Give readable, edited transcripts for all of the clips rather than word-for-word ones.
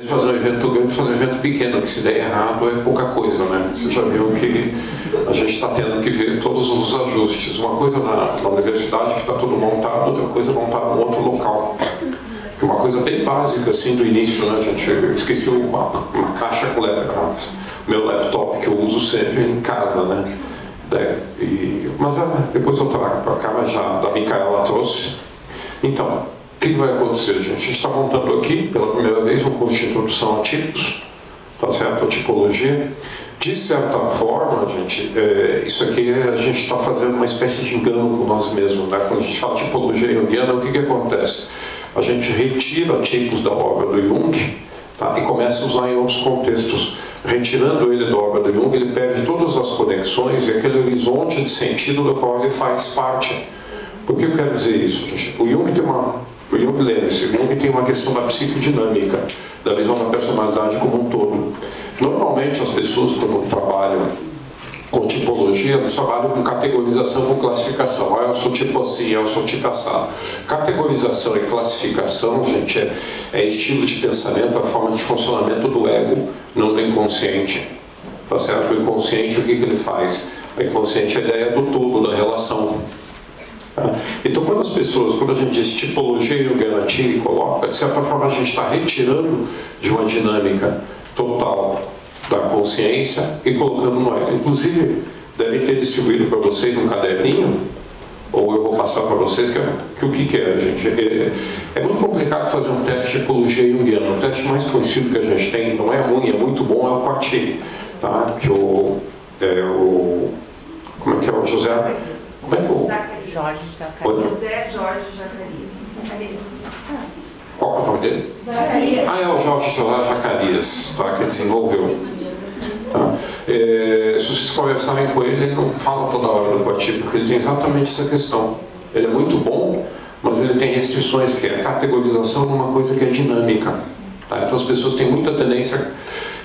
Fazer um evento grande, fazer um evento pequeno, que se der errado é pouca coisa, né? Vocês já viram que a gente está tendo que ver todos os ajustes. Uma coisa na universidade que está tudo montado, outra coisa montada em outro local. Uma coisa bem básica, assim, do início, né, gente? Eu esqueci uma caixa com meu laptop, que eu uso sempre em casa, né? Mas depois eu trago para cá, mas já a Micaela trouxe. Então, o que vai acontecer, gente? A gente está montando aqui, pela primeira vez, um curso de introdução a tipos, tá certo? A tipologia. De certa forma, gente, isso aqui a gente está fazendo uma espécie de engano com nós mesmos, né? Quando a gente fala tipologia junguiana, o que acontece? A gente retira tipos da obra do Jung, tá? E começa a usar em outros contextos. Retirando ele da obra do Jung, ele perde todas as conexões e aquele horizonte de sentido do qual ele faz parte. Por que eu quero dizer isso, gente? O Jung lembre-se, o Jung tem uma questão da psicodinâmica, da visão da personalidade como um todo. Normalmente as pessoas, quando trabalham com tipologia, elas trabalham com categorização, com classificação. Eu sou tipo assim, eu sou tipo assado. Categorização e classificação, gente, é estilo de pensamento, a forma de funcionamento do ego, não do inconsciente. Tá certo? O inconsciente, o que ele faz? O inconsciente é a ideia do todo, da relação. Então, quando a gente diz tipologia junguiana e coloca, de certa forma a gente está retirando de uma dinâmica total da consciência e colocando no ego. Inclusive, devem ter distribuído para vocês um caderninho, ou eu vou passar para vocês, que o que é, gente? É muito complicado fazer um teste de tipologia junguiana. O teste mais conhecido que a gente tem, não é ruim, é muito bom, é o Quati, tá? Que como é que é o José? Como é que Jorge Zacarias. José Jorge Zacarias. Qual é o nome dele? Zacarias. É o Jorge Zacarias, tá? Que desenvolveu. Tá? Se vocês conversarem com ele não fala toda hora do Quati, porque ele tem exatamente essa questão. Ele é muito bom, mas ele tem restrições, que é a categorização de uma coisa que é dinâmica. Tá? Então as pessoas têm muita tendência.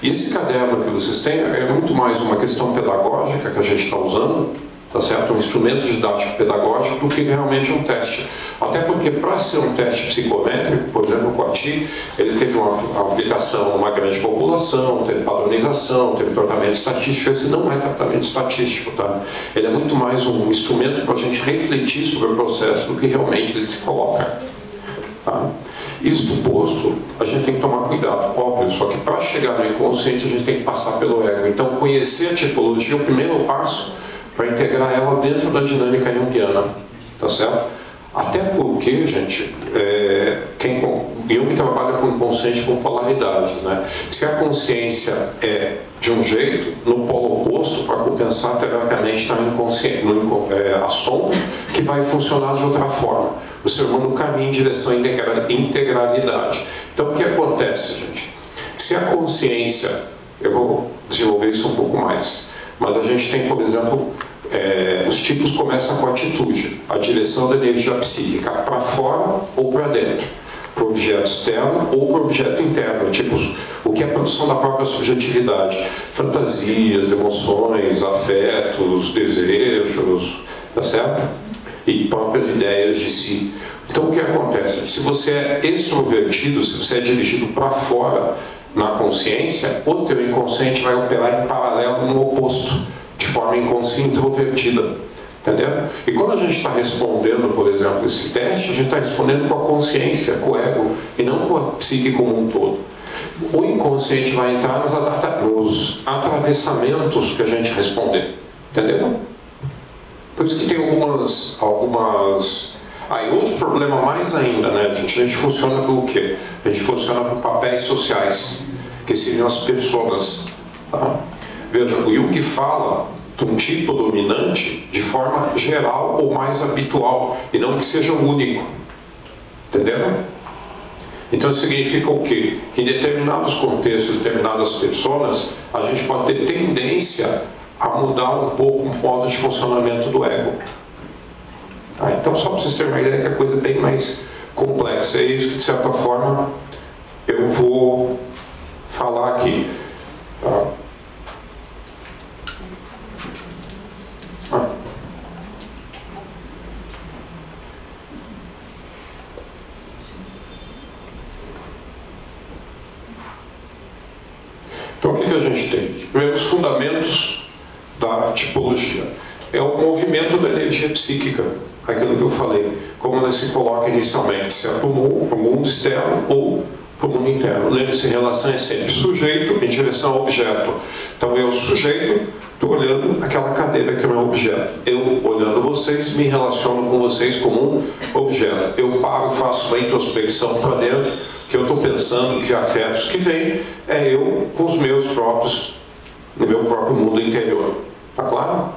E esse caderno que vocês têm é muito mais uma questão pedagógica que a gente está usando, tá certo? Um instrumento didático pedagógico do que realmente um teste. Até porque, para ser um teste psicométrico, por exemplo, o Quati, ele teve uma aplicação numa grande população, teve padronização, teve tratamento estatístico. Esse não é tratamento estatístico, tá? Ele é muito mais um instrumento para a gente refletir sobre o processo do que realmente ele se coloca. Tá? Isso posto, a gente tem que tomar cuidado, óbvio, só que para chegar no inconsciente a gente tem que passar pelo ego. Então, conhecer a tipologia é o primeiro passo para integrar ela dentro da dinâmica junguiana, tá certo? Até porque, gente, Jung trabalha com o inconsciente com polaridades, né? Se a consciência é de um jeito, no polo oposto, para compensar, teoricamente está a sombra, que vai funcionar de outra forma. O ser humano caminha em direção à integralidade. Então, o que acontece, gente? Se a consciência, eu vou desenvolver isso um pouco mais, mas a gente tem, por exemplo, os tipos começam com a atitude, a direção da energia psíquica, para fora ou para dentro, para o objeto externo ou para o objeto interno, tipos, o que é a produção da própria subjetividade, fantasias, emoções, afetos, desejos, tá certo? E próprias ideias de si. Então, o que acontece? Se você é extrovertido, se você é dirigido para fora na consciência, o teu inconsciente vai operar em paralelo no oposto, de forma inconsciente introvertida. Entendeu? E quando a gente está respondendo, por exemplo, esse teste, a gente está respondendo com a consciência, com o ego, e não com a psique como um todo. O inconsciente vai entrar nos atravessamentos que a gente responder. Entendeu? Por isso que tem algumas... Aí outro problema mais ainda, né, a gente funciona pelo quê? A gente funciona por papéis sociais, que seriam as pessoas. Tá? Veja, o Jung fala de um tipo dominante de forma geral ou mais habitual, e não que seja único. Entenderam? Então isso significa o quê? Que em determinados contextos, determinadas pessoas, a gente pode ter tendência a mudar um pouco o modo de funcionamento do ego. Então, só para vocês terem uma ideia que a coisa é bem mais complexa. É isso que, de certa forma, eu vou falar aqui. Tá? gente tem? Primeiro, os fundamentos da tipologia. É o movimento da energia psíquica, aquilo que eu falei, como ela se coloca inicialmente, se é para o mundo externo ou para o mundo interno. Lembre-se, relação é sempre sujeito em direção ao objeto. Então, eu, sujeito, estou olhando aquela cadeira que não é objeto. Eu, olhando vocês, me relaciono com vocês como um objeto. Eu paro, faço uma introspecção para dentro, que eu estou pensando, que afetos que vêm, é eu com os meus próprios, no meu próprio mundo interior. Está claro?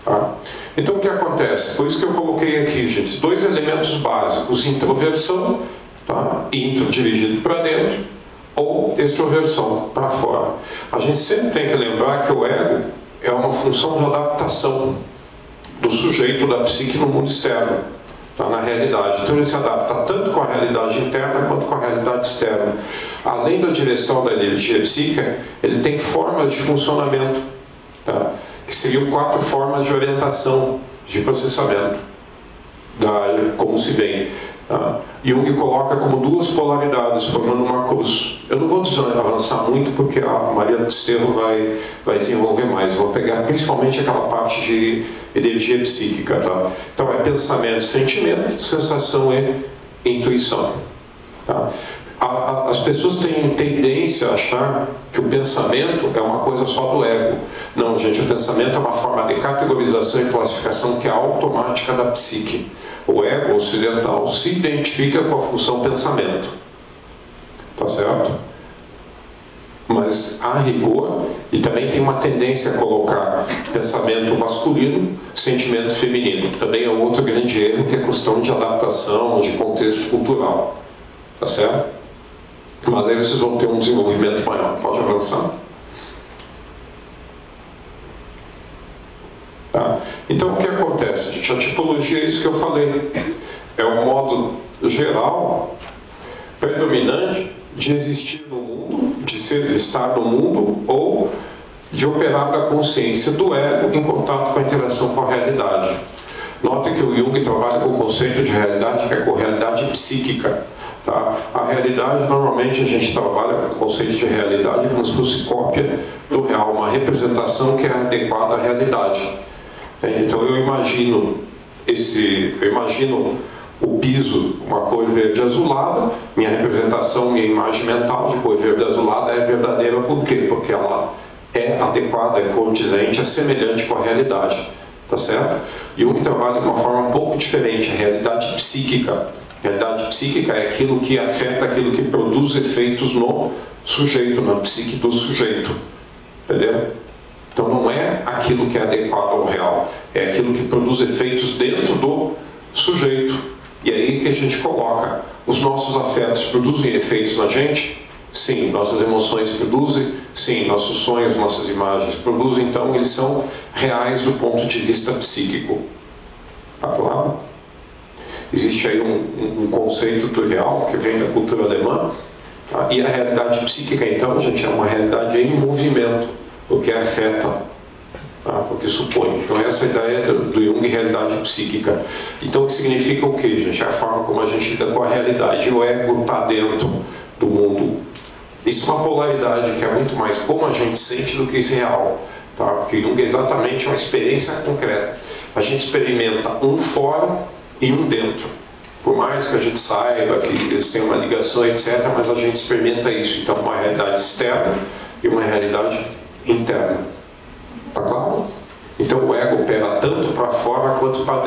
Tá? Então, o que acontece? Por isso que eu coloquei aqui, gente, dois elementos básicos: introversão, tá? Intro dirigido para dentro, ou extroversão para fora. A gente sempre tem que lembrar que o ego é uma função de adaptação do sujeito, da psique no mundo externo, tá? Na realidade. Então ele se adapta tanto com a realidade interna quanto com a realidade externa. Além da direção da energia psíquica, ele tem formas de funcionamento, tá? Que seriam 4 formas de orientação, de processamento, como se vê. Jung coloca como 2 polaridades, formando uma cruz. Eu não vou avançar muito, porque a Maria Desterro vai desenvolver mais. Eu vou pegar principalmente aquela parte de energia psíquica. Tá? Então é pensamento, sentimento, sensação e intuição. Tá? As pessoas têm tendência a achar que o pensamento é uma coisa só do ego. Não, gente, o pensamento é uma forma de categorização e classificação que é automática da psique. O ego ocidental se identifica com a função pensamento. Tá certo? Mas há rigor, e também tem uma tendência a colocar pensamento masculino, sentimento feminino. Também é outro grande erro, que é questão de adaptação, de contexto cultural. Tá certo? Mas aí vocês vão ter um desenvolvimento maior. Pode avançar? Tá? Então, o que acontece, gente? A tipologia é isso que eu falei. É o modo geral, predominante, de existir no mundo, de estar no mundo, ou de operar da consciência do ego em contato com a interação com a realidade. Notem que o Jung trabalha com o conceito de realidade, que é com realidade psíquica. Tá? A realidade, normalmente a gente trabalha com o conceito de realidade como se fosse cópia do real, uma representação que é adequada à realidade. Então eu imagino o piso, uma cor verde azulada, minha representação, minha imagem mental de cor verde azulada é verdadeira. Por quê? Porque ela é adequada, é condizente, é semelhante com a realidade. Tá certo? E Jung trabalha de uma forma um pouco diferente, a realidade psíquica. A realidade psíquica é aquilo que afeta, aquilo que produz efeitos no sujeito, na psique do sujeito. Entendeu? Então não é aquilo que é adequado ao real, é aquilo que produz efeitos dentro do sujeito. E aí que a gente coloca: os nossos afetos produzem efeitos na gente? Sim. Nossas emoções produzem? Sim. Nossos sonhos, nossas imagens produzem? Então eles são reais do ponto de vista psíquico. Tá claro? Existe aí um conceito do real que vem da cultura alemã, tá? E a realidade psíquica, então, gente, é uma realidade em movimento, porque afeta, tá? Porque supõe. Então essa é a ideia do Jung, realidade psíquica. Então o que significa o quê, gente? É a forma como a gente lida com a realidade. O ego está dentro do mundo. Isso é uma polaridade que é muito mais como a gente sente do que isso real. Tá? Porque Jung é exatamente uma experiência concreta. A gente experimenta um fora e um dentro. Por mais que a gente saiba que eles têm uma ligação, etc., mas a gente experimenta isso. Então, uma realidade externa e uma realidade interna. Tá claro? Então, o ego opera tanto para fora quanto para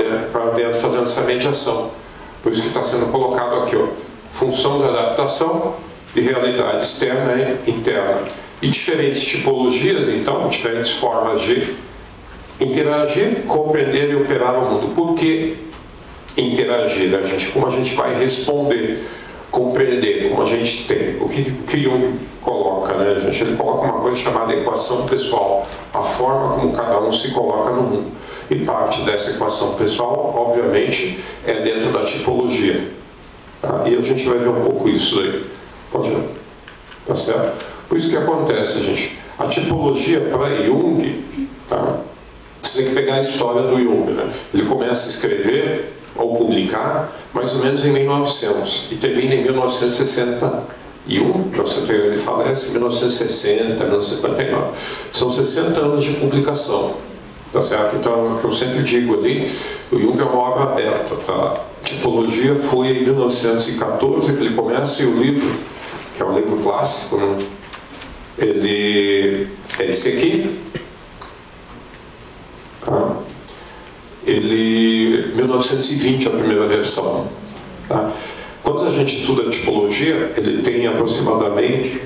dentro, fazendo essa mediação. Por isso que está sendo colocado aqui, ó, função da adaptação de realidade externa e interna. E diferentes tipologias, então, diferentes formas de interagir, compreender e operar o mundo. Por que interagir, né, gente? Como a gente vai responder, compreender, como a gente tem. O que Jung coloca, né, gente? Ele coloca uma coisa chamada equação pessoal, a forma como cada um se coloca no mundo. E parte dessa equação pessoal, obviamente, é dentro da tipologia. Tá? E a gente vai ver um pouco isso aí. Pode ir. Tá certo? Por isso que acontece, gente. A tipologia para Jung, tá? Você tem que pegar a história do Jung, né? Ele começa a escrever ou publicar mais ou menos em 1900 e termina em 1969. Jung, ele falece em 1960, 1959. São 60 anos de publicação. Tá certo? Então, o que eu sempre digo ali, o Jung é uma obra aberta. Tá? Tipologia foi em 1914 que ele começa, e o livro, que é um livro clássico, né? Ele é esse aqui. Tá? Ele, 1920, a primeira versão. Tá? Quando a gente estuda tipologia, ele tem aproximadamente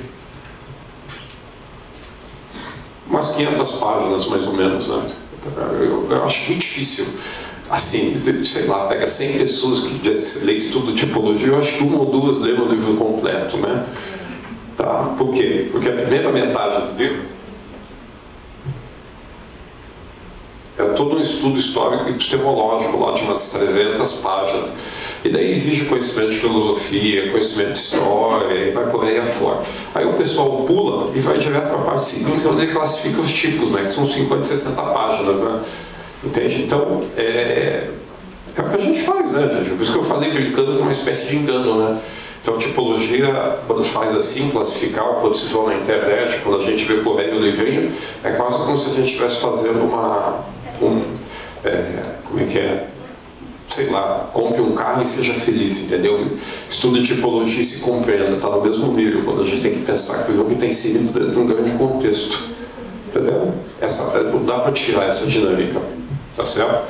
umas 500 páginas, mais ou menos, né? Eu acho muito difícil, assim, sei lá, pega 100 pessoas que lê estudo de tipologia, eu acho que uma ou duas lêem o livro completo, né? Tá? Por quê? Porque a primeira metade do livro é todo um estudo histórico e epistemológico, lá de umas 300 páginas. E daí exige conhecimento de filosofia, conhecimento de história, e vai por aí afora. Aí o pessoal pula e vai direto para a parte seguinte, onde ele classifica os tipos, né, que são 50, 60 páginas. Né? Entende? Então, é o que a gente faz, né, gente? Por isso que eu falei brincando que é uma espécie de engano, né? Então, a tipologia, quando faz assim, classificar, ou quando se vê na internet, quando a gente vê por aí o livrinho, é quase como se a gente estivesse fazendo como é que é? Sei lá, compre um carro e seja feliz, entendeu? Estude tipologia e se compreenda, está no mesmo nível, quando a gente tem que pensar que o Jung está inserido dentro de um grande contexto, entendeu? Não dá para tirar essa dinâmica, tá certo?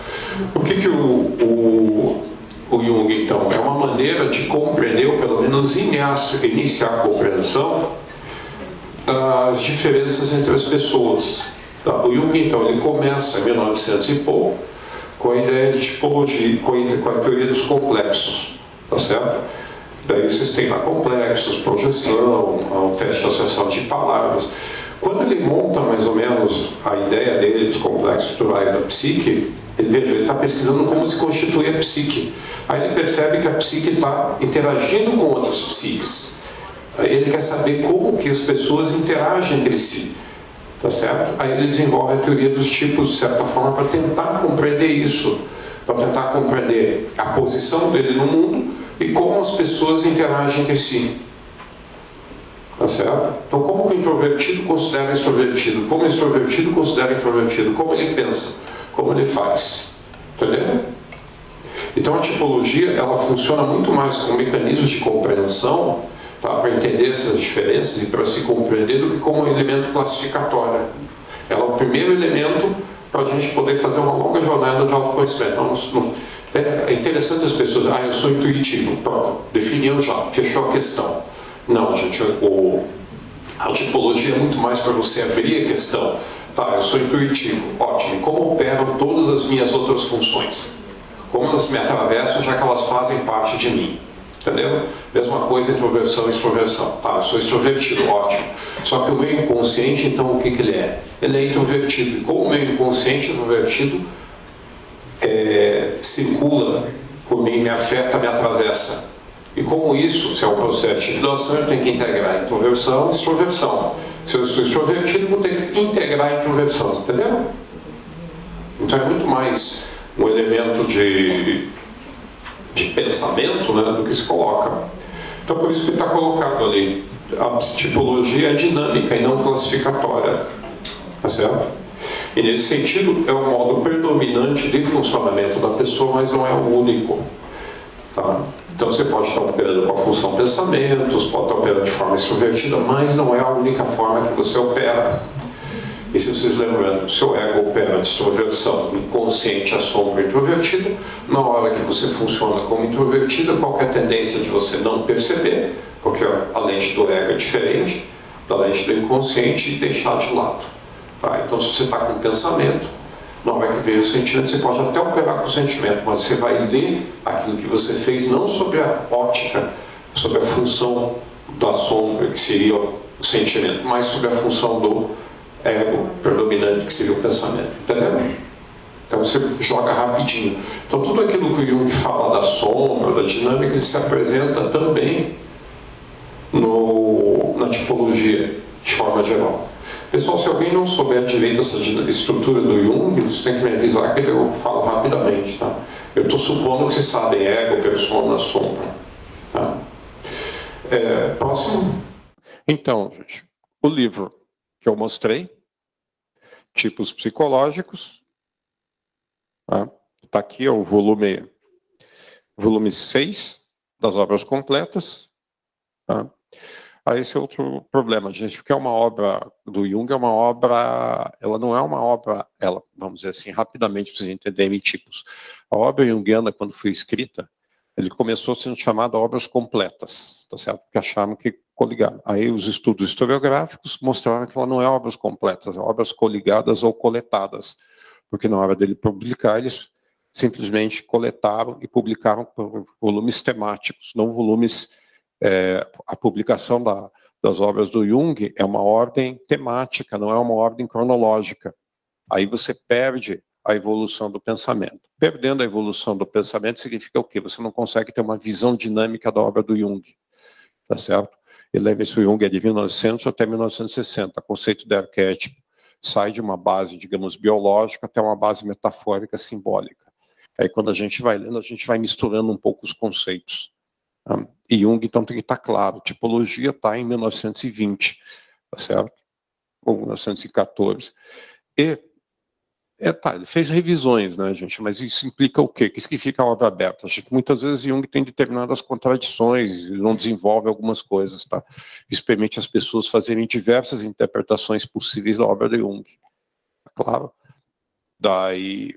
O que o Jung, então, é uma maneira de compreender, ou pelo menos iniciar a compreensão das diferenças entre as pessoas. Tá? O Jung, então, ele começa em 1900 e pouco, com a ideia de tipologia, com a teoria dos complexos, tá certo? Daí vocês têm lá complexos, projeção, o teste de associação de palavras. Quando ele monta mais ou menos a ideia dele dos complexos estruturais da psique, ele está pesquisando como se constitui a psique. Aí ele percebe que a psique está interagindo com outras psiques. Aí ele quer saber como que as pessoas interagem entre si. Tá certo? Aí ele desenvolve a teoria dos tipos, de certa forma, para tentar compreender isso, para tentar compreender a posição dele no mundo e como as pessoas interagem entre si. Tá certo? Então, como que o introvertido considera extrovertido? Como o extrovertido considera introvertido? Como ele pensa? Como ele faz? Entendeu? Então, a tipologia, ela funciona muito mais como mecanismos de compreensão, tá, para entender essas diferenças e para se compreender, do que como um elemento classificatório. Ela é o primeiro elemento para a gente poder fazer uma longa jornada de autoconhecimento. É interessante as pessoas, eu sou intuitivo, pronto, definiu já, fechou a questão. Não, gente, a tipologia é muito mais para você abrir a questão. Tá, eu sou intuitivo, ótimo, e como operam todas as minhas outras funções? Como elas me atravessam, já que elas fazem parte de mim? Entendeu? Mesma coisa, introversão e extroversão. Tá, eu sou extrovertido, ótimo. Só que o meu inconsciente, então, o que ele é? Ele é introvertido. E como o meu inconsciente introvertido circula por mim, me afeta, me atravessa. E como isso, se é um processo de doação, eu tenho que integrar introversão e extroversão. Se eu sou extrovertido, vou ter que integrar a introversão. Entendeu? Então é muito mais um elemento de pensamento, né, do que se coloca. Então por isso que está colocado ali. A tipologia é dinâmica e não classificatória. Tá certo? E nesse sentido é o modo predominante de funcionamento da pessoa, mas não é o único. Tá? Então você pode estar operando com a função pensamentos, pode estar operando de forma extrovertida, mas não é a única forma que você opera. E se vocês lembram, o seu ego opera de extroversão, inconsciente, a sombra introvertida. Na hora que você funciona como introvertida, qualquer tendência de você não perceber, porque a lente do ego é diferente da lente do inconsciente, e deixar de lado. Tá? Então, se você está com pensamento, na hora que veio o sentimento, você pode até operar com o sentimento, mas você vai ler aquilo que você fez, não sobre a ótica, sobre a função da sombra, que seria o sentimento, mas sobre a função do ego predominante, que seria o pensamento. Entendeu? Então você joga rapidinho. Então tudo aquilo que o Jung fala da sombra, da dinâmica, ele se apresenta também na tipologia, de forma geral. Pessoal, se alguém não souber direito essa estrutura do Jung, vocês têm que me avisar que eu falo rapidamente. Tá? Eu estou supondo que vocês sabem ego, persona, sombra. Tá? Próximo. Então, gente, o livro que eu mostrei, Tipos Psicológicos, está aqui, é o volume 6 das obras completas. Tá? Esse é outro problema, gente, porque uma obra do Jung é uma obra, ela não é uma obra, vamos dizer assim, rapidamente, para vocês entenderem tipos. A obra junguiana, quando foi escrita, ele começou sendo chamado obras completas, tá certo? Porque acharam que coligaram. Aí os estudos historiográficos mostraram que ela não é obras completas, é obras coligadas ou coletadas, porque na hora dele publicar, eles simplesmente coletaram e publicaram por volumes temáticos, não volumes... a publicação das obras do Jung é uma ordem temática, não é uma ordem cronológica. Aí você perde a evolução do pensamento. Perdendo a evolução do pensamento significa o quê? Você não consegue ter uma visão dinâmica da obra do Jung, tá certo? E lembre-se, o Jung é de 1900 até 1960. O conceito de arquétipo sai de uma base, digamos, biológica até uma base metafórica, simbólica. Aí quando a gente vai lendo, a gente vai misturando um pouco os conceitos. E Jung, então, tem que estar claro. Tipologia está em 1920, tá certo? Ou 1914. Ele fez revisões, né, gente? Mas isso implica o quê? Que significa a obra aberta? Acho que muitas vezes Jung tem determinadas contradições, não desenvolve algumas coisas, tá? Isso permite às pessoas fazerem diversas interpretações possíveis da obra de Jung. Claro? Daí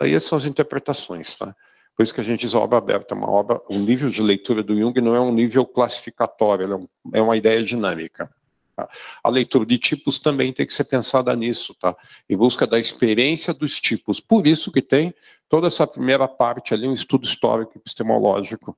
essas são as interpretações, tá? Por isso que a gente diz obra aberta, uma obra, o nível de leitura do Jung não é um nível classificatório, é uma ideia dinâmica. Tá? A leitura de tipos também tem que ser pensada nisso, tá? Em busca da experiência dos tipos. Por isso que tem toda essa primeira parte ali, um estudo histórico epistemológico.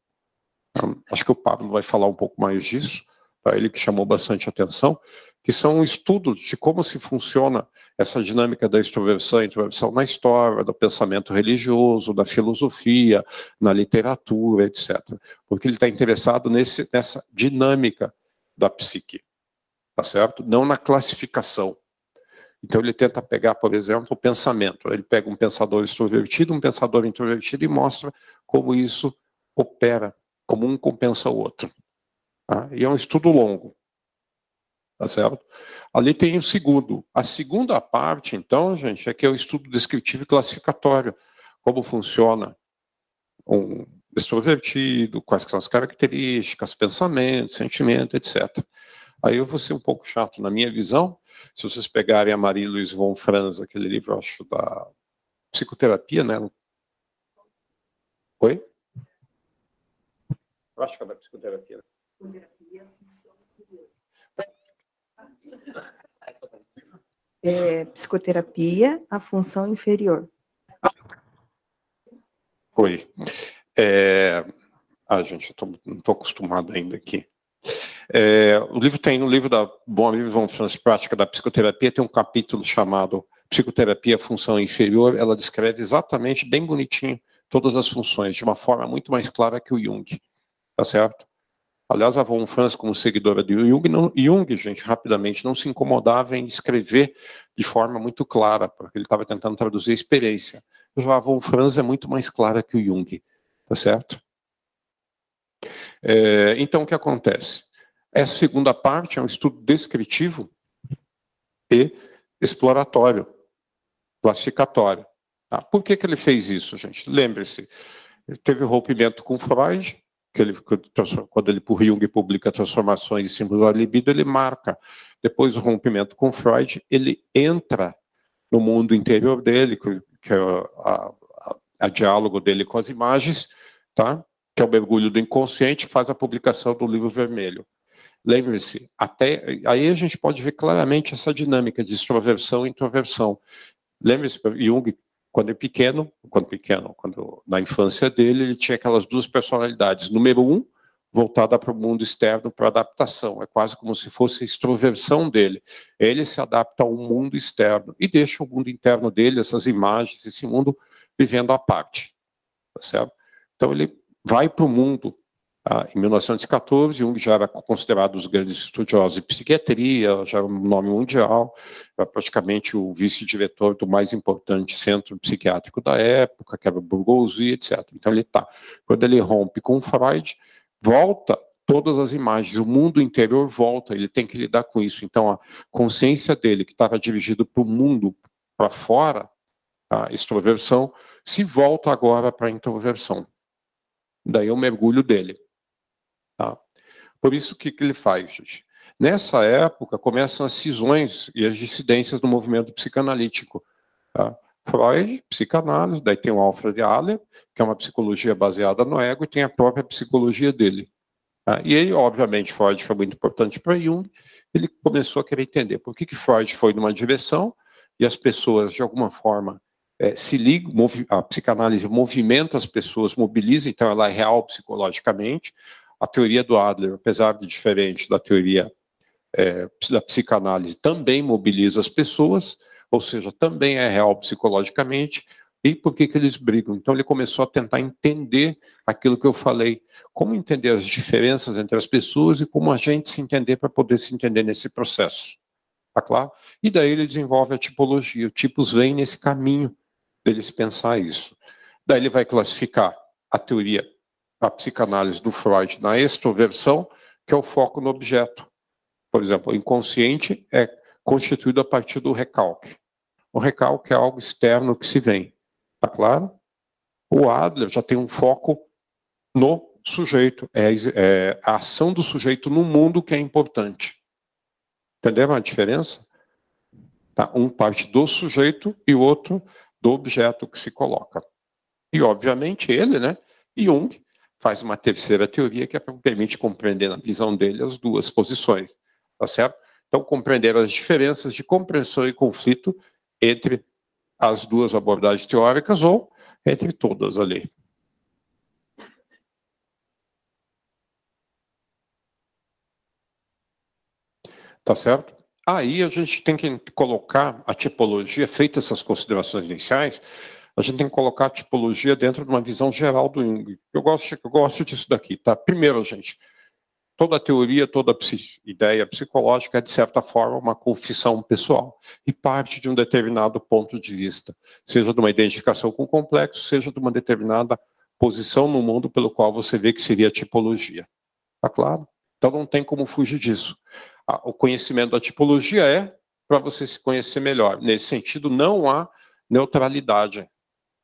Acho que o Pablo vai falar um pouco mais disso, para ele que chamou bastante atenção, que são estudos de como se funciona essa dinâmica da extroversão e introversão na história, do pensamento religioso, da filosofia, na literatura, etc. Porque ele está interessado nessa dinâmica da psique, tá certo? Não na classificação. Então ele tenta pegar, por exemplo, o pensamento. Ele pega um pensador extrovertido, um pensador introvertido e mostra como isso opera, como um compensa o outro. Tá? E é um estudo longo. Tá certo? Ali tem o segundo. A segunda parte, então, gente, é que é o estudo descritivo e classificatório. Como funciona um extrovertido, quais são as características, pensamentos, sentimentos, etc. Aí eu vou ser um pouco chato na minha visão. Se vocês pegarem a Marie-Louise von Franz, aquele livro, acho, da psicoterapia, né? Oi? Eu acho que é da psicoterapia. Psicoterapia, a função inferior. Oi. Gente, eu não estou acostumado ainda aqui. No livro da Marie-Louise von Franz, Prática da Psicoterapia, tem um capítulo chamado Psicoterapia, Função Inferior. Ela descreve exatamente, bem bonitinho, todas as funções, de uma forma muito mais clara que o Jung. Tá certo? Aliás, a von Franz, como seguidora de Jung, gente, rapidamente, não se incomodava em escrever de forma muito clara, porque ele estava tentando traduzir a experiência. Já a von Franz é muito mais clara que o Jung, tá certo? Então, o que acontece? Essa segunda parte é um estudo descritivo e exploratório, classificatório. Tá? Por que ele fez isso, gente? Lembre-se, ele teve o rompimento com Freud, quando ele, por Jung, publica Transformações e Símbolos da Libido, ele marca. Depois do rompimento com Freud, ele entra no mundo interior dele, que é a diálogo dele com as imagens, tá? Que é o mergulho do inconsciente, faz a publicação do Livro Vermelho. Lembre-se, aí a gente pode ver claramente essa dinâmica de extroversão e introversão. Lembre-se, Jung, quando na infância dele, ele tinha aquelas duas personalidades. Número 1, voltada para o mundo externo, para adaptação. É quase como se fosse a extroversão dele. Ele se adapta ao mundo externo e deixa o mundo interno dele, essas imagens, esse mundo vivendo à parte. Tá certo? Então ele vai para o mundo. Em 1914, Jung já era considerado um dos grandes estudiosos de psiquiatria, já era um nome mundial, era praticamente o vice-diretor do mais importante centro psiquiátrico da época, que era o Burgosy, etc. Então ele quando ele rompe com Freud, volta todas as imagens, o mundo interior volta, ele tem que lidar com isso. Então, a consciência dele, que estava dirigida para o mundo, para fora, a extroversão, se volta agora para a introversão. Daí é o mergulho dele. Tá? Por isso, o que ele faz, gente? Nessa época, começam as cisões e as dissidências do movimento psicanalítico. Tá? Freud, psicanálise, daí tem o Alfred Adler, que é uma psicologia baseada no ego, e tem a própria psicologia dele. Tá? E ele, obviamente, Freud foi muito importante para Jung, ele começou a querer entender por que Freud foi numa direção e as pessoas, de alguma forma, se ligam, a psicanálise movimenta as pessoas, mobiliza, então ela é real psicologicamente. A teoria do Adler, apesar de diferente da teoria da psicanálise, também mobiliza as pessoas, ou seja, também é real psicologicamente. E por que eles brigam? Então ele começou a tentar entender aquilo que eu falei, como entender as diferenças entre as pessoas e como a gente se entender para poder se entender nesse processo. Tá claro? E daí ele desenvolve a tipologia. Os tipos vêm nesse caminho deles pensar isso. Daí ele vai classificar a teoria, a psicanálise do Freud na extroversão, que é o foco no objeto. Por exemplo, o inconsciente é constituído a partir do recalque. O recalque é algo externo que se vem. Tá claro? O Adler já tem um foco no sujeito. É a ação do sujeito no mundo que é importante. Entenderam a diferença? Tá? Um parte do sujeito e o outro do objeto que se coloca. E, obviamente, ele, né, Jung, faz uma terceira teoria que permite compreender, na visão dele, as duas posições. Tá certo? Então, compreender as diferenças de compreensão e conflito entre as duas abordagens teóricas ou entre todas ali. Tá certo? Aí a gente tem que colocar a tipologia, feitas essas considerações iniciais, a gente tem que colocar a tipologia dentro de uma visão geral do Jung. Eu gosto disso daqui, tá? Primeiro, gente, toda teoria, toda ideia psicológica é, de certa forma, uma confissão pessoal e parte de um determinado ponto de vista, seja de uma identificação com o complexo, seja de uma determinada posição no mundo pelo qual você vê que seria a tipologia. Tá claro? Então não tem como fugir disso. O conhecimento da tipologia é para você se conhecer melhor. Nesse sentido, não há neutralidade.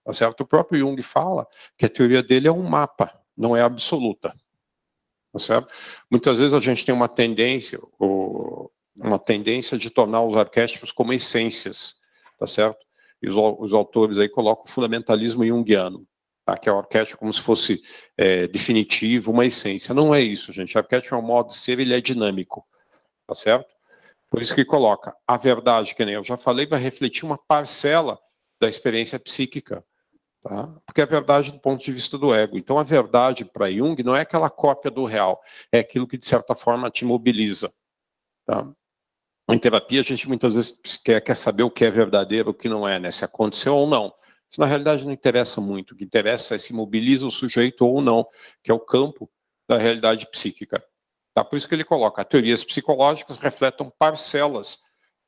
Tá certo? O próprio Jung fala que a teoria dele é um mapa, não é absoluta. Tá certo? Muitas vezes a gente tem uma tendência de tornar os arquétipos como essências, tá certo? E os autores aí colocam o fundamentalismo junguiano, tá? Que é o arquétipo como se fosse definitivo, uma essência. Não é isso, gente. O arquétipo é um modo de ser, ele é dinâmico, tá certo? Por isso que coloca a verdade, que nem eu já falei, vai refletir uma parcela da experiência psíquica. Tá? Porque é a verdade do ponto de vista do ego. Então, a verdade para Jung não é aquela cópia do real, é aquilo que, de certa forma, te mobiliza. Tá? Em terapia, a gente muitas vezes quer saber o que é verdadeiro, o que não é, né? Se aconteceu ou não. Isso, na realidade, não interessa muito. O que interessa é se mobiliza o sujeito ou não, que é o campo da realidade psíquica. Tá? Por isso que ele coloca, as teorias psicológicas refletem parcelas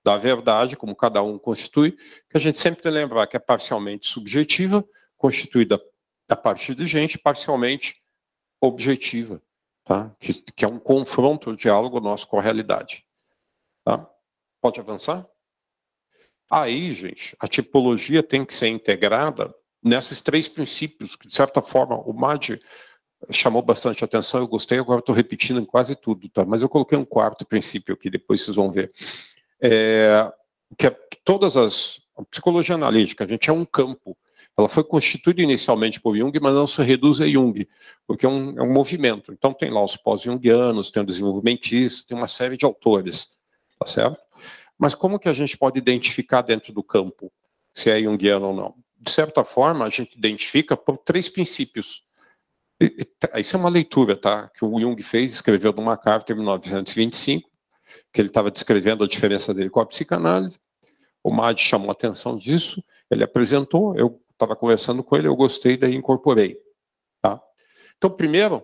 da verdade, como cada um constitui, que a gente sempre tem que lembrar que é parcialmente subjetiva, constituída a partir de gente, parcialmente objetiva, tá? Que é um confronto, um diálogo nosso com a realidade. Tá? Pode avançar? Aí, gente, a tipologia tem que ser integrada nesses três princípios, que, de certa forma, o Madi chamou bastante atenção, eu gostei, agora estou repetindo em quase tudo, tá? Mas eu coloquei um quarto princípio aqui, depois vocês vão ver. Que todas as... A psicologia analítica, a gente é um campo. Ela foi constituída inicialmente por Jung, mas não se reduz a Jung, porque é um movimento. Então tem lá os pós-jungianos, tem o desenvolvimentista, tem uma série de autores, tá certo? Mas como que a gente pode identificar dentro do campo se é junguiano ou não? De certa forma, a gente identifica por três princípios. Isso é uma leitura, tá? Que o Jung fez, escreveu numa carta em 1925, que ele estava descrevendo a diferença dele com a psicanálise. O Madi chamou a atenção disso, ele apresentou, eu estava conversando com ele, eu gostei, daí incorporei. Tá? Então, primeiro,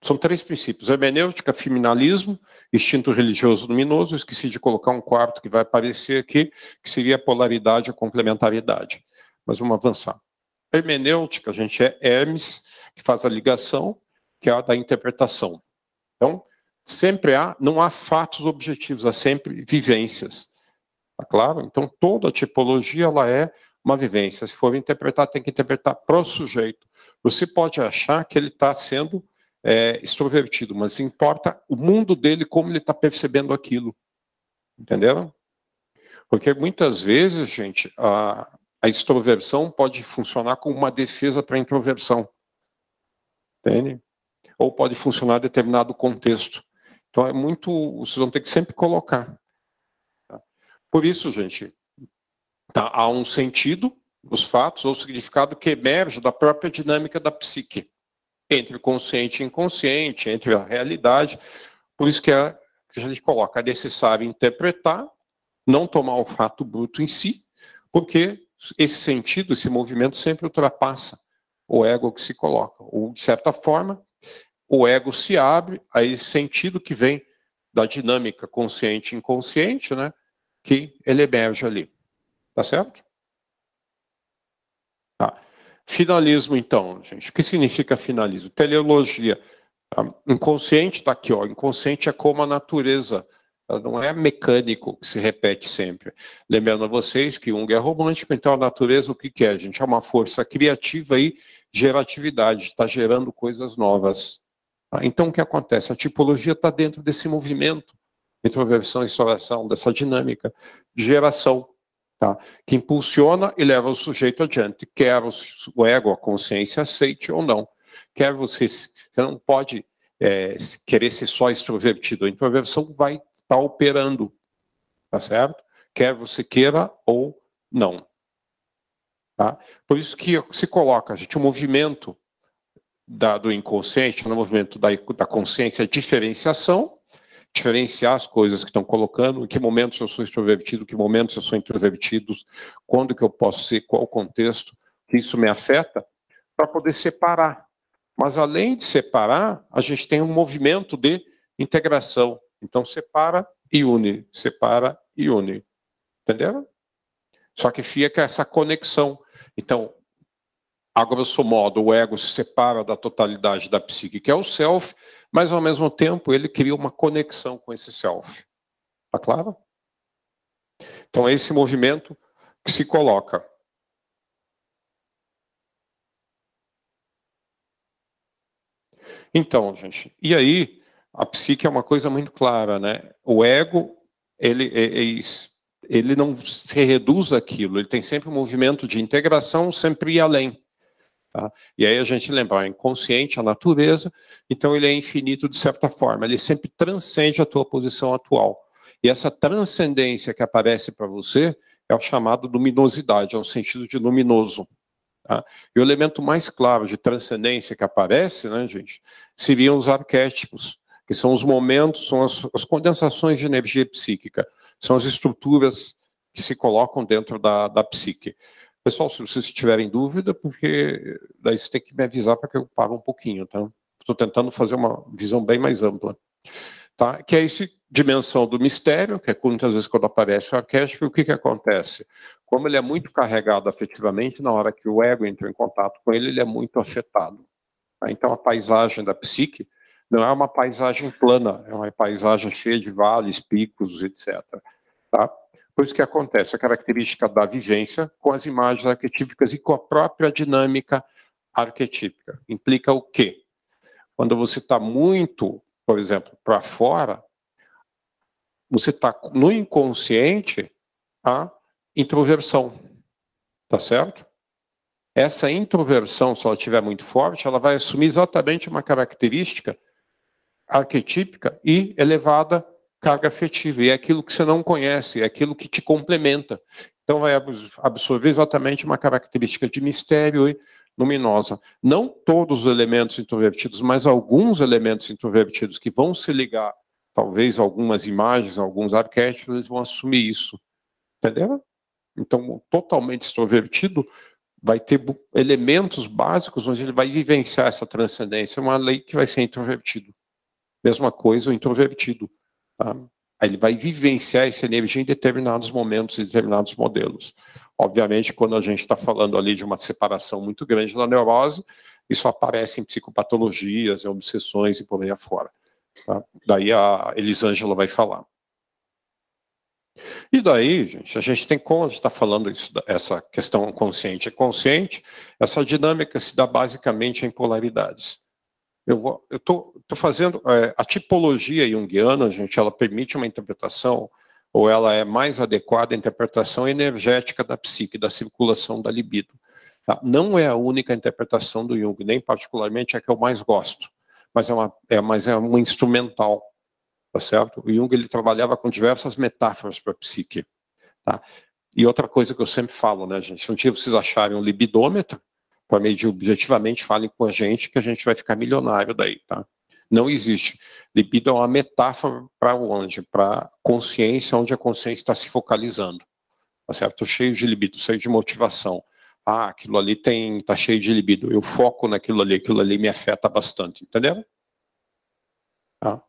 são três princípios: hermenêutica, feminalismo, instinto religioso luminoso. Eu esqueci de colocar um quarto que vai aparecer aqui, que seria a polaridade e a complementaridade. Mas vamos avançar. Hermenêutica, a gente é Hermes, que faz a ligação, que é a da interpretação. Então, sempre não há fatos objetivos, há sempre vivências. Tá claro? Então, toda tipologia ela é uma vivência. Se for interpretar, tem que interpretar para o sujeito. Você pode achar que ele está sendo extrovertido, mas importa o mundo dele, como ele está percebendo aquilo. Entenderam? Porque muitas vezes, gente, a extroversão pode funcionar como uma defesa para a introversão. Entende? Ou pode funcionar em determinado contexto. Então, vocês vão ter que sempre colocar. Tá? Por isso, gente, há um sentido dos fatos, ou significado que emerge da própria dinâmica da psique, entre o consciente e inconsciente, entre a realidade. Por isso que a gente coloca, é necessário interpretar, não tomar o fato bruto em si, porque esse sentido, esse movimento sempre ultrapassa o ego que se coloca. Ou, de certa forma, o ego se abre a esse sentido que vem da dinâmica consciente e inconsciente, né, que ele emerge ali. Tá certo? Tá. Finalismo, então, gente. O que significa finalismo? Teleologia. Inconsciente está aqui, ó. Inconsciente é como a natureza. Ela não é mecânico, que se repete sempre. Lembrando a vocês que Jung é romântico, então a natureza o que é, gente? É uma força criativa e geratividade, está gerando coisas novas. Então o que acontece? A tipologia está dentro desse movimento, introversão e extroversão, dessa dinâmica de geração. Tá? Que impulsiona e leva o sujeito adiante, quer o ego, a consciência, aceite ou não. Quer você não pode querer ser só extrovertido, a introversão vai estar operando, tá certo? Quer você queira ou não. Tá? Por isso que se coloca, gente, o movimento do inconsciente, no movimento da consciência, é diferenciação, diferenciar as coisas que estão colocando, em que momentos eu sou extrovertido, em que momentos eu sou introvertido, quando que eu posso ser, qual o contexto, que isso me afeta, para poder separar. Mas além de separar, a gente tem um movimento de integração. Então separa e une, separa e une. Entenderam? Só que fica essa conexão. Então, a grosso modo, o ego se separa da totalidade da psique, que é o self, mas ao mesmo tempo ele cria uma conexão com esse self. Tá claro? Então é esse movimento que se coloca. Então, gente, e aí a psique é uma coisa muito clara, né? O ego, ele não se reduz àquilo, ele tem sempre um movimento de integração, sempre ir além. Tá? E aí a gente lembra, é inconsciente, a natureza, então ele é infinito de certa forma, ele sempre transcende a tua posição atual. E essa transcendência que aparece para você é o chamado luminosidade, é o sentido de luminoso. Tá? E o elemento mais claro de transcendência que aparece, né, gente, seriam os arquétipos, que são os momentos, são as condensações de energia psíquica, são as estruturas que se colocam dentro da psique. Pessoal, se vocês tiverem dúvida, porque daí você tem que me avisar para que eu pare um pouquinho, tá? Estou tentando fazer uma visão bem mais ampla. Tá? Que é essa dimensão do mistério, que é muitas vezes quando aparece o arquétipo, o que acontece? Como ele é muito carregado afetivamente, na hora que o ego entra em contato com ele, ele é muito afetado. Tá? Então a paisagem da psique não é uma paisagem plana, é uma paisagem cheia de vales, picos, etc. Tá? Por isso que acontece a característica da vivência com as imagens arquetípicas e com a própria dinâmica arquetípica. Implica o quê? Quando você está muito, por exemplo, para fora, você está no inconsciente a introversão, tá certo? Essa introversão, se ela estiver muito forte, ela vai assumir exatamente uma característica arquetípica e elevada carga afetiva, e é aquilo que você não conhece, é aquilo que te complementa. Então vai absorver exatamente uma característica de mistério e luminosa. Não todos os elementos introvertidos, mas alguns elementos introvertidos que vão se ligar, talvez algumas imagens, alguns arquétipos, eles vão assumir isso. Entendeu? Então, totalmente extrovertido vai ter elementos básicos onde ele vai vivenciar essa transcendência. É uma lei que vai ser introvertido. Mesma coisa o introvertido. Tá? Ele vai vivenciar essa energia em determinados momentos, em determinados modelos. Obviamente, quando a gente está falando ali de uma separação muito grande da neurose, isso aparece em psicopatologias, em obsessões e por aí afora. Tá? Daí a Elisângela vai falar. E daí, gente, a gente tem como a gente está falando isso, essa questão consciente e consciente, essa dinâmica se dá basicamente em polaridades. Eu estou fazendo a tipologia junguiana, gente, ela permite uma interpretação, ou ela é mais adequada à interpretação energética da psique, da circulação da libido. Tá? Não é a única interpretação do Jung, nem particularmente a que eu mais gosto, mas é uma instrumental. Tá certo? O Jung ele trabalhava com diversas metáforas para a psique. Tá? E outra coisa que eu sempre falo, né, gente? Se um dia vocês acharem um libidômetro, para medir objetivamente, falem com a gente que a gente vai ficar milionário daí. Tá? Não existe. Libido é uma metáfora para onde? Para consciência, onde a consciência está se focalizando. Tá certo? Estou cheio de libido, cheio de motivação. Ah, aquilo ali está cheio de libido. Eu foco naquilo ali me afeta bastante. Entenderam? Tá?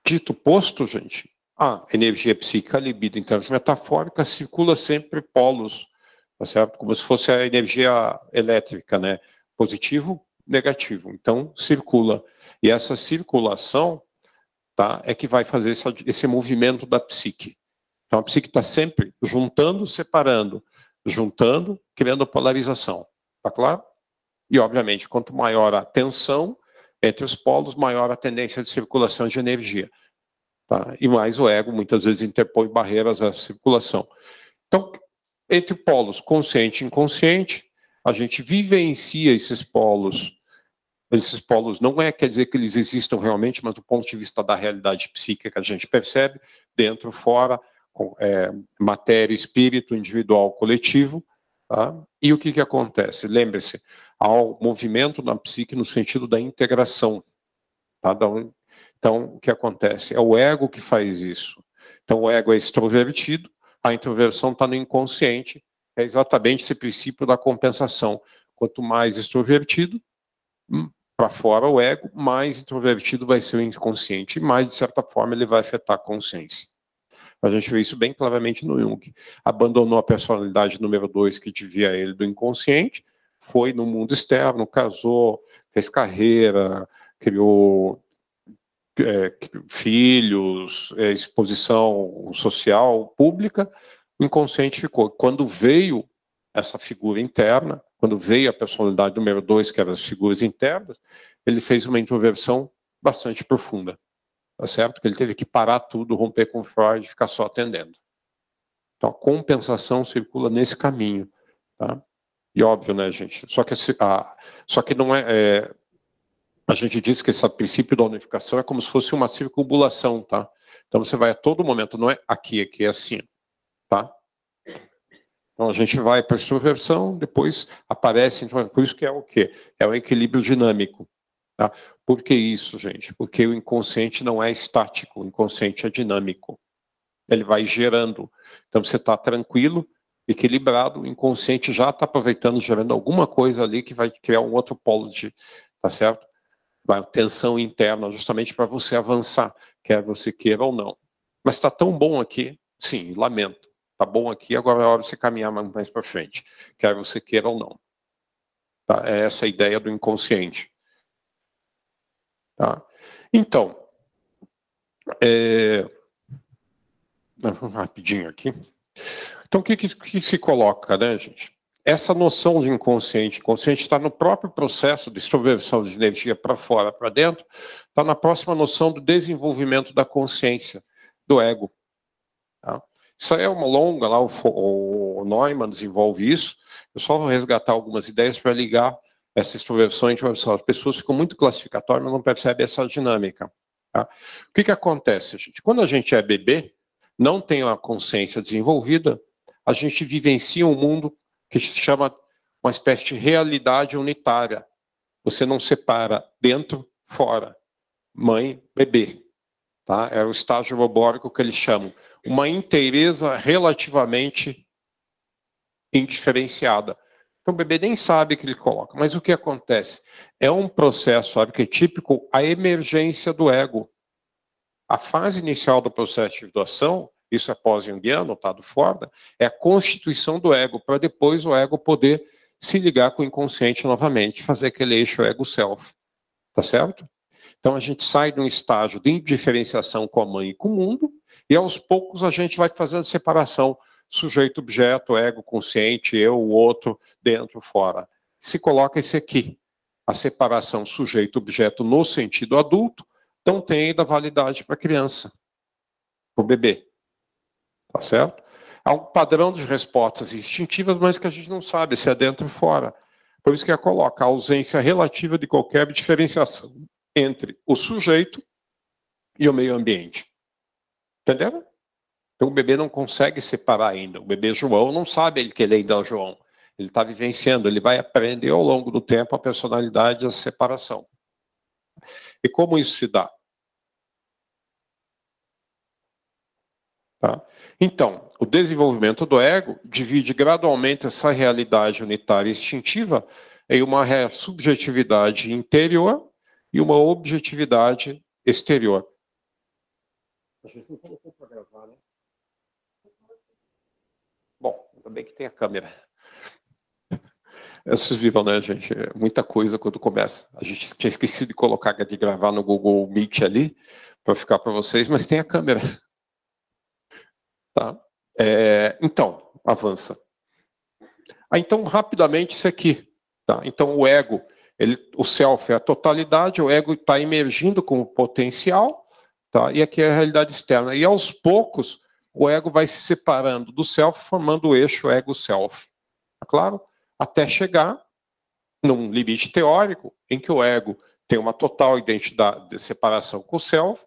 Dito posto, gente, a energia psíquica, a libido em termos metafóricos, circula sempre polos, tá certo? Como se fosse a energia elétrica, né? Positivo, negativo. Então, circula. E essa circulação, tá, é que vai fazer esse movimento da psique. Então, a psique está sempre juntando, separando, juntando, criando polarização. Tá claro? E, obviamente, quanto maior a tensão entre os polos, maior a tendência de circulação de energia. Tá? E mais o ego, muitas vezes, interpõe barreiras à circulação. Então, entre polos consciente e inconsciente, a gente vivencia esses polos. Esses polos não quer dizer que eles existam realmente, mas do ponto de vista da realidade psíquica, a gente percebe, dentro, fora, matéria, espírito, individual, coletivo. Tá? E o que acontece? Lembre-se, há o movimento na psique no sentido da integração. Tá? Então, o que acontece? É o ego que faz isso. Então, o ego é extrovertido, a introversão está no inconsciente, é exatamente esse princípio da compensação. Quanto mais extrovertido, para fora o ego, mais introvertido vai ser o inconsciente, e mais, de certa forma, ele vai afetar a consciência. A gente vê isso bem claramente no Jung. Abandonou a personalidade número 2 que devia a ele do inconsciente, foi no mundo externo, casou, fez carreira, criou filhos, exposição social pública, o inconsciente ficou. Quando veio essa figura interna, quando veio a personalidade número 2, que eram as figuras internas, ele fez uma introversão bastante profunda. Tá certo? Que ele teve que parar tudo, romper com Freud e ficar só atendendo. Então, a compensação circula nesse caminho. Tá? E óbvio, né, gente? Só que não a gente diz que esse princípio da unificação é como se fosse uma circunambulação, tá? Então você vai a todo momento, não é aqui é assim, tá? Então a gente vai para a extroversão, depois aparece, então, por isso que é o quê? É o equilíbrio dinâmico. Tá? Por que isso, gente? Porque o inconsciente não é estático, o inconsciente é dinâmico. Ele vai gerando. Então você está tranquilo, equilibrado, o inconsciente já está aproveitando, gerando alguma coisa ali que vai criar um outro polo tá certo? Uma tensão interna, justamente para você avançar, quer você queira ou não. Mas está tão bom aqui, sim, lamento. Está bom aqui, agora é hora de você caminhar mais para frente, quer você queira ou não. Tá? É essa a ideia do inconsciente. Tá? Então, rapidinho aqui. Então, o que se coloca, né, gente? Essa noção de inconsciente está no próprio processo de extroversão de energia para fora, para dentro, está na próxima noção do desenvolvimento da consciência, do ego. Tá? Isso aí é uma longa, lá o Neumann desenvolve isso, eu só vou resgatar algumas ideias para ligar essa extroversão e introversão. As pessoas ficam muito classificatórias, mas não percebem essa dinâmica. Tá? O que acontece, gente? Quando a gente é bebê, não tem uma consciência desenvolvida, a gente vivencia um mundo que se chama uma espécie de realidade unitária. Você não separa dentro, fora, mãe, bebê. Tá? É o estágio robórico que eles chamam. Uma inteireza relativamente indiferenciada. Então o bebê nem sabe que ele coloca. Mas o que acontece? É um processo arquetípico, a emergência do ego. A fase inicial do processo de individuação, isso é pós-junguiano, tá, do Ford, é a constituição do ego, para depois o ego poder se ligar com o inconsciente novamente, fazer aquele eixo ego-self. Tá certo? Então a gente sai de um estágio de indiferenciação com a mãe e com o mundo, e aos poucos a gente vai fazendo separação, sujeito, objeto, ego, consciente, eu, o outro, dentro, fora. Se coloca esse aqui, a separação sujeito-objeto no sentido adulto, então tem ainda validade para a criança, para o bebê. Tá certo? Há um padrão de respostas instintivas, mas que a gente não sabe se é dentro ou fora. Por isso que ela coloca a ausência relativa de qualquer diferenciação entre o sujeito e o meio ambiente. Entenderam? Então o bebê não consegue separar ainda. O bebê João não sabe que ele ainda é o João. Ele está vivenciando, ele vai aprender ao longo do tempo a personalidade e a separação. E como isso se dá? Tá? Então, o desenvolvimento do ego divide gradualmente essa realidade unitária e instintiva em uma subjetividade interior e uma objetividade exterior. A gente não colocou para gravar, né? Bom, ainda bem que tem a câmera. Vocês viram, né, gente? É muita coisa quando começa. A gente tinha esquecido de colocar de gravar no Google Meet ali, para ficar para vocês, mas tem a câmera. Tá? Então, avança. Então, rapidamente, isso aqui. Tá? Então, o ego, o self é a totalidade, o ego está emergindo como potencial, tá? E aqui é a realidade externa. E aos poucos, o ego vai se separando do self, formando o eixo ego-self. Tá claro? Até chegar num limite teórico em que o ego tem uma total identidade de separação com o self,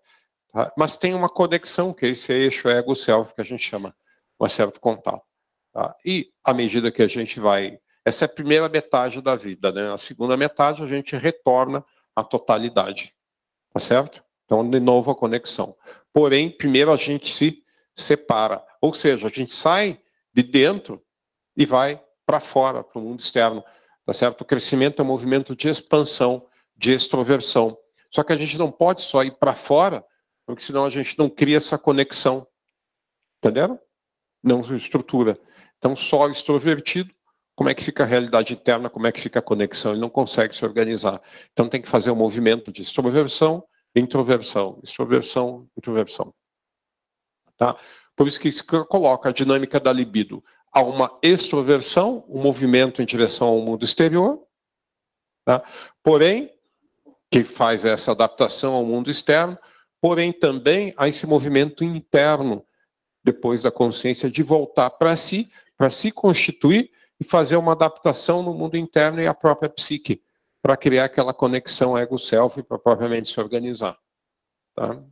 tá? Mas tem uma conexão, que é esse eixo ego-self que a gente chama um certo contato. Tá? E à medida que a gente vai... Essa é a primeira metade da vida, né? A segunda metade a gente retorna à totalidade. Tá certo? Então, de novo, a conexão. Porém, primeiro a gente se separa. Ou seja, a gente sai de dentro e vai para fora, para o mundo externo. Tá certo? O crescimento é um movimento de expansão, de extroversão. Só que a gente não pode só ir para fora, porque senão a gente não cria essa conexão. Entenderam? Não estrutura. Então, só extrovertido, como é que fica a realidade interna, como é que fica a conexão? Ele não consegue se organizar. Então, tem que fazer um movimento de extroversão, introversão, extroversão, introversão. Tá? Por isso que isso coloca a dinâmica da libido. Há uma extroversão, um movimento em direção ao mundo exterior, tá? Porém, que faz essa adaptação ao mundo externo, porém também há esse movimento interno, depois da consciência, de voltar para si constituir e fazer uma adaptação no mundo interno e a própria psique, para criar aquela conexão ego-self para propriamente se organizar. Tá?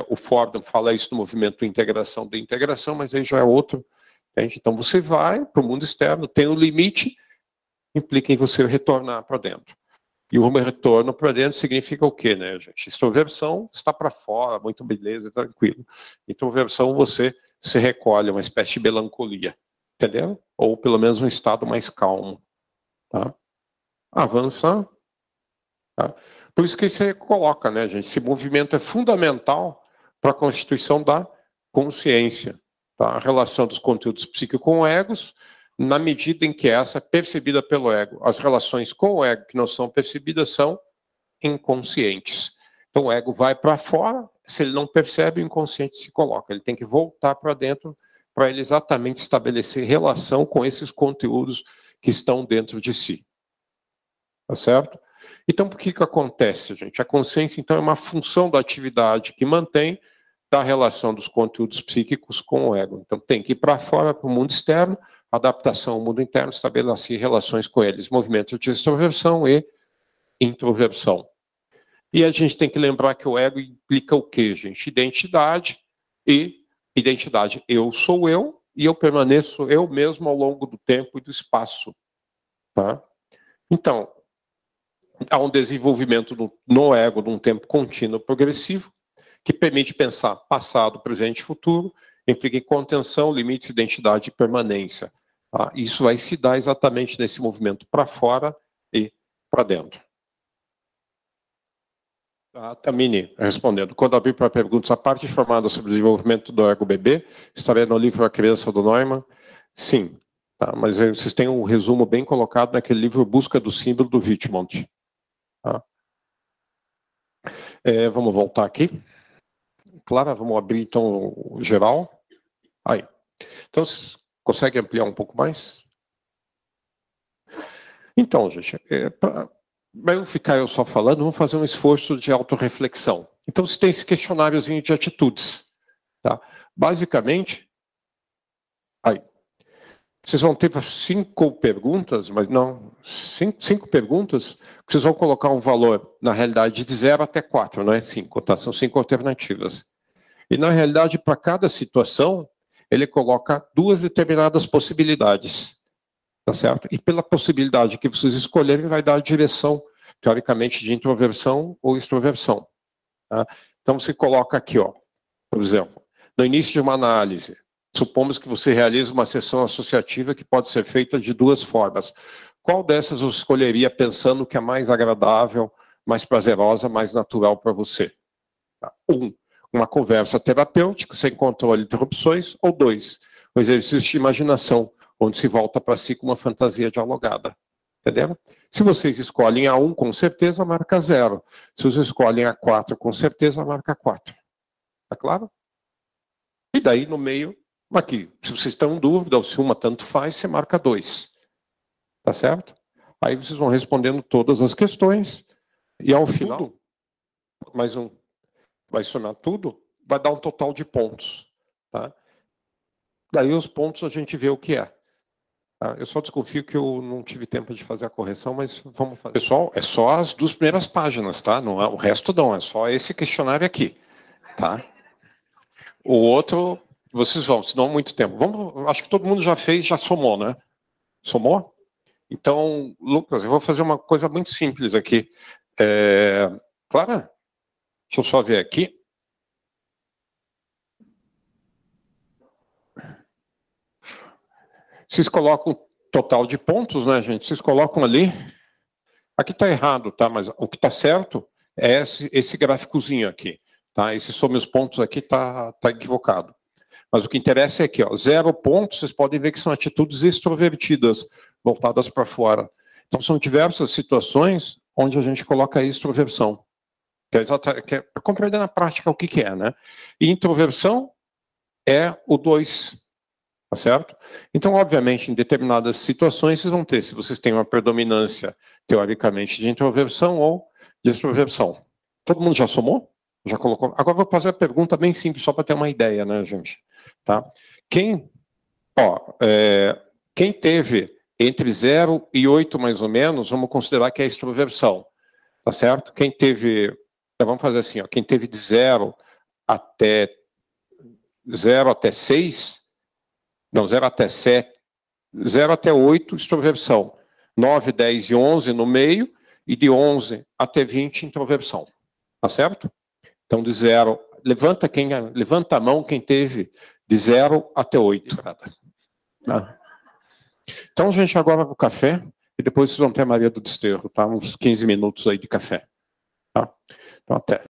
O Fordham fala isso no movimento integração da integração, mas aí já é outro. Entende? Então você vai para o mundo externo, tem um limite, implica em você retornar para dentro. E o retorno para dentro significa o quê, né, gente? Extroversão está para fora, muito beleza, tranquilo. Introversão, você se recolhe, uma espécie de melancolia. Entendeu? Ou pelo menos um estado mais calmo. Tá? Avança. Tá? Por isso que você coloca, né, gente? Esse movimento é fundamental para a constituição da consciência. Tá? A relação dos conteúdos psíquicos com egos, na medida em que essa é percebida pelo ego. As relações com o ego que não são percebidas são inconscientes. Então o ego vai para fora, se ele não percebe, o inconsciente se coloca. Ele tem que voltar para dentro para ele exatamente estabelecer relação com esses conteúdos que estão dentro de si. Tá certo? Então, por que acontece, gente? A consciência, então, é uma função da atividade que mantém da relação dos conteúdos psíquicos com o ego. Então, tem que ir para fora, para o mundo externo, adaptação ao mundo interno, estabelecer relações com eles, movimento de extroversão e introversão. E a gente tem que lembrar que o ego implica o quê, gente? Identidade e identidade. Eu sou eu e eu permaneço eu mesmo ao longo do tempo e do espaço. Tá? Então, há um desenvolvimento no ego num tempo contínuo progressivo que permite pensar passado, presente e futuro, implica em contenção, limites, identidade e permanência. Tá? Isso vai se dar exatamente nesse movimento para fora e para dentro. A Tamini respondendo, quando abrir para perguntas, a parte formada sobre o desenvolvimento do ego bebê estaria no livro A Criança do Neumann? Sim, tá, mas vocês têm um resumo bem colocado naquele livro Busca do Símbolo do Wittmund. Tá? Vamos voltar aqui. Clara, vamos abrir então o geral. Aí. Então, consegue ampliar um pouco mais? Então, gente, para eu ficar só falando, vamos fazer um esforço de autorreflexão. Então, você tem esse questionáriozinho de atitudes. Tá? Basicamente, aí, vocês vão ter 5 perguntas, mas não, 5 perguntas, que vocês vão colocar um valor, na realidade, de 0 até 4, não é 5, tá? São 5 alternativas. E, na realidade, para cada situação, ele coloca 2 determinadas possibilidades, tá certo? E pela possibilidade que vocês escolherem, vai dar a direção, teoricamente, de introversão ou extroversão. Tá? Então, você coloca aqui, ó, por exemplo, no início de uma análise, supomos que você realiza uma sessão associativa que pode ser feita de 2 formas. Qual dessas eu escolheria pensando que é mais agradável, mais prazerosa, mais natural para você? 1. Uma conversa terapêutica, sem controle de interrupções. Ou 2. Um exercício de imaginação, onde se volta para si com uma fantasia dialogada. Entenderam? Se vocês escolhem a 1, com certeza, marca 0. Se vocês escolhem a 4, com certeza, marca 4. Tá claro? E daí, no meio, aqui, se vocês estão em dúvida, ou se uma tanto faz, você marca 2. Tá certo? Aí vocês vão respondendo todas as questões, e ao final, mais um, vai somar tudo, vai dar um total de pontos. Tá? Daí os pontos a gente vê o que é. Tá? Eu só desconfio que eu não tive tempo de fazer a correção, mas vamos fazer. Pessoal, é só as 2 primeiras páginas, tá? Não é, o resto não, é só esse questionário aqui. Tá? O outro, vocês vão, senão há muito tempo. Vamos, acho que todo mundo já fez, já somou, né? Somou? Então, Lucas, eu vou fazer uma coisa muito simples aqui. Clara, deixa eu só ver aqui. Vocês colocam o total de pontos, né, gente? Vocês colocam ali. Aqui está errado, tá? Mas o que está certo é esse gráficozinho aqui. Tá? Esse some os pontos aqui está equivocado. Mas o que interessa é aqui, ó, 0 pontos, vocês podem ver que são atitudes extrovertidas, voltadas para fora. Então, são diversas situações onde a gente coloca a extroversão. Que é para compreender na prática o que é, né? E introversão é o 2, tá certo? Então, obviamente, em determinadas situações, vocês vão ter, se vocês têm uma predominância, teoricamente, de introversão ou de extroversão. Todo mundo já somou? Já colocou? Agora vou fazer a pergunta bem simples, só para ter uma ideia, né, gente? Tá? Quem teve entre 0 e 8, mais ou menos, vamos considerar que é extroversão. Tá certo? Quem teve... Vamos fazer assim, ó, quem teve de 0 até 6, não, 0 até 7, 0 até 8, extroversão. 9, 10 e 11 no meio, e de 11 até 20, introversão. Tá certo? Então, de 0, levanta a mão quem teve de 0 até 8. Tá? Então, gente, agora para o café, e depois vocês vão ter a Maria do Desterro, tá? Uns 15 minutos aí de café. Tá? Então, até.